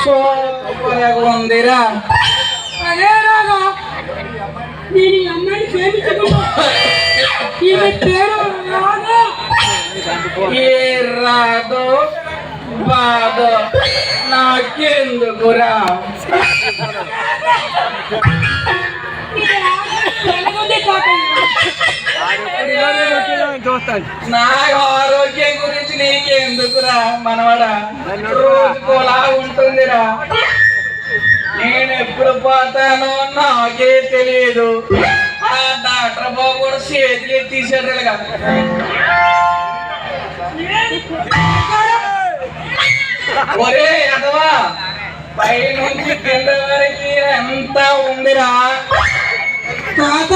Super ఉందిరా. అదే రాగా నేను ఈ అమ్మాయిని ప్రేమించుకున్నా. ఈమె పేరు రాగా. ఏ రాదో బాధో నాకెందుకురా. నా ఆరోగ్యం గురించి నీకెందుకురా మనవడా, రోజుకోలా ఉంటుందిరా. నేను ఎప్పుడు పోతానో నాకే తెలియదు. ఆ డాక్టర్ బాబు కూడా చేతులు తీసేటలుగా. ఒరే అదవా, పై నుంచి కింద వరకు ఎంత ఉందిరా. తాత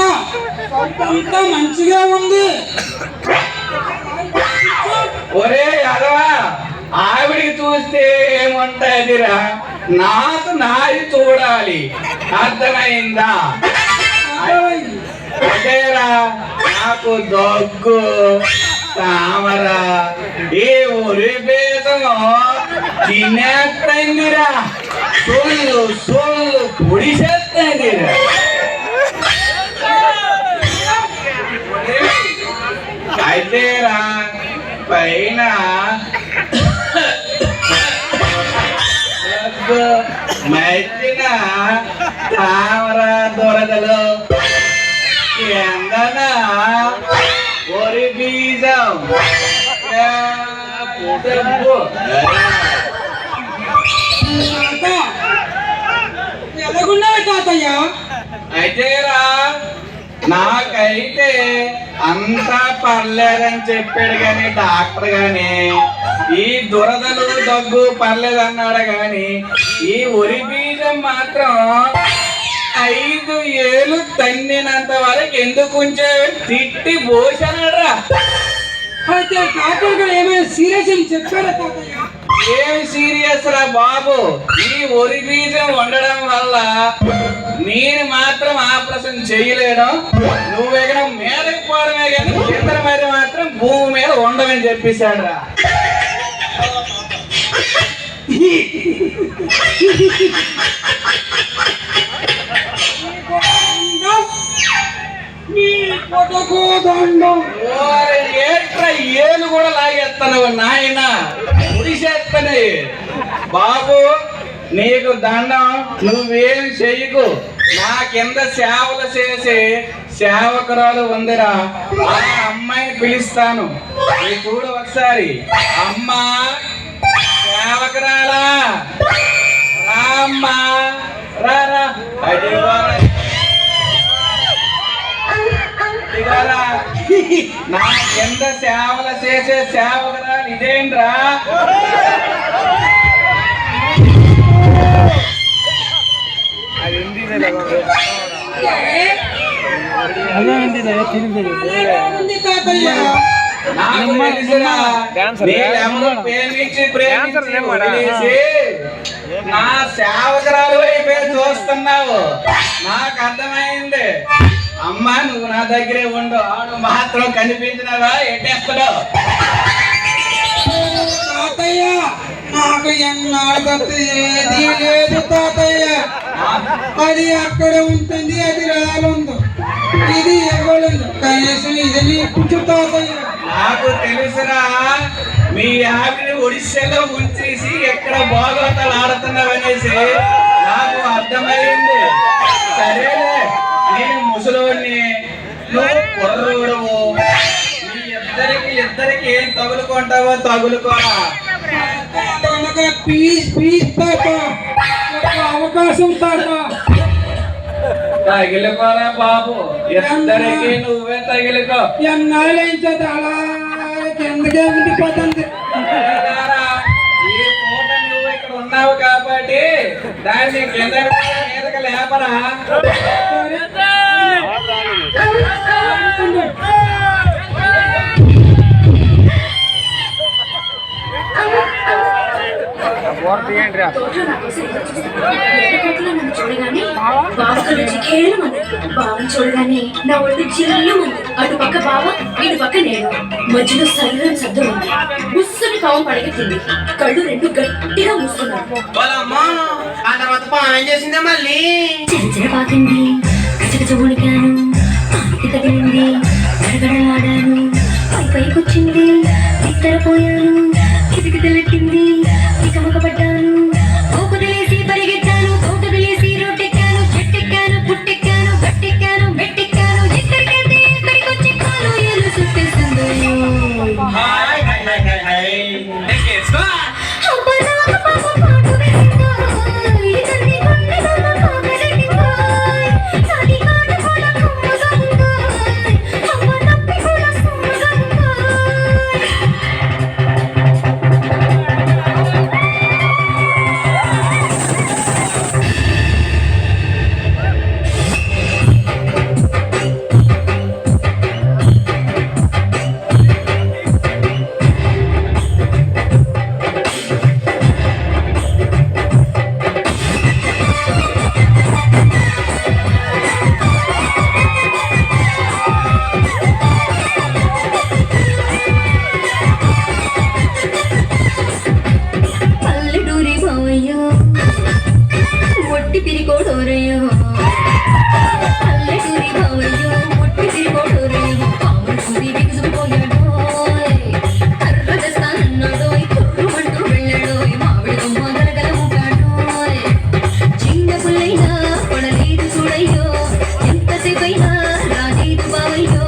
అంతా మంచిగా ఉంది. ఒరే అదవా, ఆవిడికి చూస్తే ఏముంటదిరా, నాకు నాది చూడాలి, అర్థమైందా? అదేరా, నాకు దగ్గు తామర ఏ ఊరి బేతమో తినేస్తందిరా, సొల్లు సొల్లు పొడిసేస్తందిరా. అయితేరా పైన మధ్యన తామర దొరదలు, ఎందన ఒరి బీజం. ఎలాగున్నావు తాతయ్య? అయితేరా నాకైతే అంతా పర్లేదని చెప్పాడు గాని డాక్టర్ గాని, ఈ దురదలు దగ్గు పర్లేదు అన్నాడు గాని ఈ ఒరి బీజం మాత్రం 5 ఏళ్ళు తన్నినంత వరకు ఎందుకు ఉంచే తిట్టి పోషనరా. అయితే డాక్టర్ గారు ఏమైనా సీరియస్ అని చెప్పారా తాతయ్య? ఏమి సీరియస్ రా బాబు, ఈ ఒరి బీజం ఉండడం వల్ల నేను మాత్రం ఆపరేషన్ చేయలేను, నువ్వు ఎక్కడ మీదకి పోవడమే కానీ కింద మీద మాత్రం భూమి మీద ఉండమని చెప్పేశాడు రా. ఏలు కూడా లాగేస్తాను నాయన, ముడిసేస్తానే. బాబు నీకు దండం, నువ్వేం చెయ్యకు. నా కింద సేవలు చేసే సేవకురాలు ఉందిరా, ఆ అమ్మాయిని పిలుస్తాను. నీ చూడు ఒకసారి. అమ్మా సేవకురాలా, రామ్మా రా. నా కింద సేవలు చేసే సేవకురాలు ఇదేంట్రా. నా సేవకురాలు వైపే చూస్తున్నావు, నాకు అర్థమైంది. అమ్మా నువ్వు నా దగ్గరే ఉండు, ఆడు మాత్రం కనిపించినవా ఎట్టేస్తాడు. తాతయ్య నాకు ఎన్నాళ్ళు ఏది లేదు తాతయ్య, అది అక్కడ ఉంటుంది, అది రాలుంది, ఇది ఇవ్వలేదు, కనీసం ఇది నీకు తాతయ్య. నాకు తెలుసురా, మీ ఆవిడ ఒడిశాలో ఉంచేసి ఎక్కడ బాగోతాలు ఆడుతున్నావనేసి నాకు అర్థమైంది. సరేలే, నేను ముసలోడిని, నువ్వు కుర్రోడువు, మీ ఇద్దరికి ఏం తగులుకుంటావో తగులుకోరా. ప్లీజ్ తాత, అవకాశం తాత. తగిలికోరా బాబు, ఇద్దరికి నువ్వే తగిలికో. ఎన్నాళ్ళు ఏం చేత అలా కిందకే ఉండిపోతుంది. ఈ పూట నువ్వు ఇక్కడ ఉన్నావు కాబట్టి దాన్ని కింద మీదకి లేపరా. చూడగానే నా ఒళ్ళు జిల్లు ఉంది. అటు పక్క బావ ఇటు పక్క నేను మధ్యలో సర్రం శబ్దం ఉంది. ముస్సుని పాము పడగెత్తింది. కళ్ళు రెండు గట్టిగా మూసుకున్నాను. వాళ్ళమ్మా ఆ తర్వాత పాము ఏం చేసిందే మళ్ళీ? చిరచిర పాకింది. కచకచ ఉడికాను. పాకి తగిలింది. గడగడలాడాను. పైకొచ్చింది. ఇద్దరపోయాను. కిటికిటలెట్టింది. ఇకమక పడ్డాను. ఊపుదలేసి పరిగెత్తాను. తోటదిలేసి రోడ్డెక్కాను. చెట్టెక్కాను. పుట్టెక్కాను. గట్టెక్కాను. మెట్టెక్కాను. ఎక్కడికెళ్తే ఎక్కడికొచ్చి కాలు ఏలు చుట్టేసిందో. Hi hi hi hi hi. ఎక్కేసుకో. అబ్బా నాకు పాప పాటు వేసిందో. ఇతన్ని గుండెలో కాగలిగిందో. సాటి కాటు కూడా కొమ్మగా ఉందో. అమ్మ నప్పి కూడా సొమ్మగా ఉందో. పల్లెటూరి బావయ్యో ఒట్టి పిరికోడోరయ్యో. పల్లెటూరి బావయ్యో ఒట్టి పిరికోడోరయ్యో. పాములు చూసి బిగుసుకుపోయాడోయ్. కర్ర తెస్తానన్నాడోయ్. కుర్రుమంటూ వెళ్ళాడోయ్. మామిడి కొమ్మ గలగల ఊగాడోయ్. చిన్న పుల్లైనా పడలేదు చూడయ్యో. ఎంతసేపైనా రాలేదు బావయ్యో.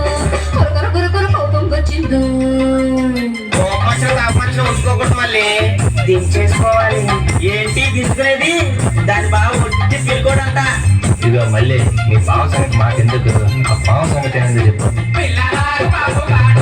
కొర కొర కొర కొర కోపం వచ్చిందో. కోపక్షం తాపక్షం ఉంచుకోకూడదు మళ్ళీ దించేసుకోవాలి. ఏంటి దించుకునేది? దాని బాగా ఒట్టి పిలుకోడంట. ఇదిగో మళ్ళీ మీ పావు సంగతి మాకెందుకు, ఆ పావు సంగతి ఏంటో చెప్పు. పిల్లలారు బాబు గాడు